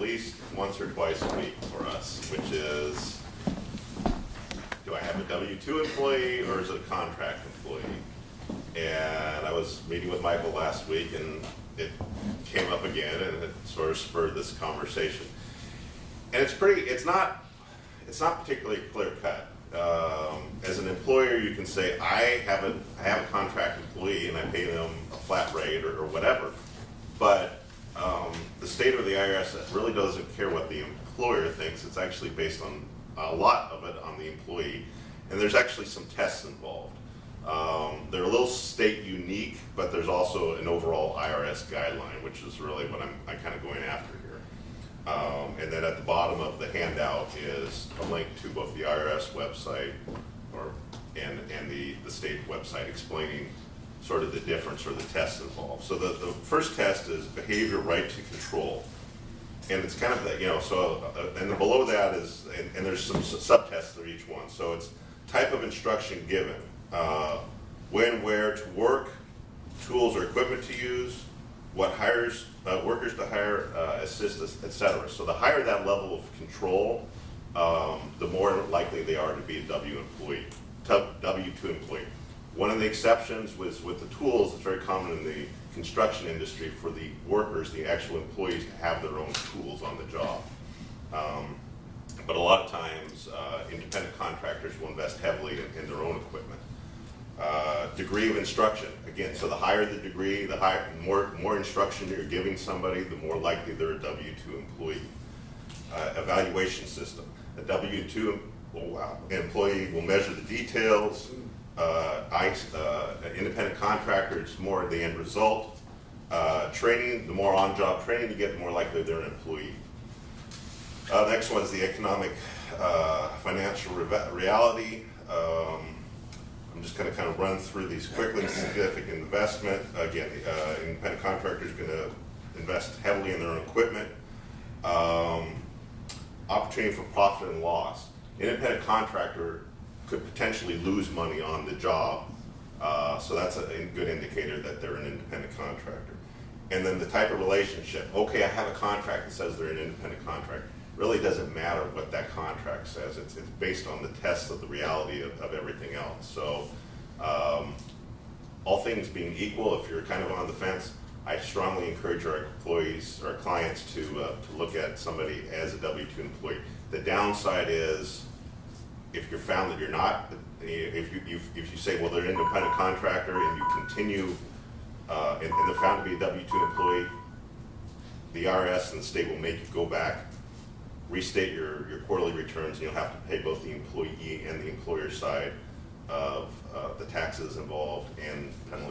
least once or twice a week for us, which is, do I have a W-2 employee or is it a contract employee? And I was meeting with Michael last week and it came up again and it sort of spurred this conversation. And it's not particularly clear cut. As an employer, you can say, I have a contract employee and I pay them a flat rate or whatever. But the state of the IRS really doesn't care what the employer thinks. It's actually based on a lot of it on the employee. And there's actually some tests involved. They're a little state unique, but there's also an overall IRS guideline, which is really what I'm kind of going after here. And then at the bottom of the handout is a link to both the IRS website and the state website explaining sort of the difference or the tests involved. So the first test is behavior right to control. And it's kind of the, and then below that is, and there's some subtests for each one. So it's type of instruction given, when, where to work, tools or equipment to use, what workers to hire, assist, etc. So the higher that level of control, the more likely they are to be a W-2 employee. One of the exceptions was with the tools. It's very common in the construction industry for the workers, the actual employees, to have their own tools on the job. But a lot of times, independent contractors will invest heavily in their own equipment. Degree of instruction, again, so the higher the degree, the more instruction you're giving somebody, the more likely they're a W-2 employee. Evaluation system, a W-2 employee will measure the details. Independent contractor, it's more the end result. Training, the more on-job training you get, the more likely they're an employee. Next one is the economic financial reality. I'm just going to kind of run through these quickly. Significant investment. Again, the independent contractor is going to invest heavily in their own equipment. Opportunity for profit and loss. Independent contractor could potentially lose money on the job. So that's a good indicator that they're an independent contractor. And then the type of relationship. Okay, I have a contract that says they're an independent contractor. Really doesn't matter what that contract says. It's based on the test of the reality of everything else. So all things being equal, if you're kind of on the fence, I strongly encourage our employees, our clients to look at somebody as a W-2 employee. The downside is if you're found that you're not, if you say, well, they're an independent contractor and you continue and they're found to be a W-2 employee, the IRS and the state will make you go back, restate your quarterly returns, and you'll have to pay both the employee and the employer side of the taxes involved and penalties.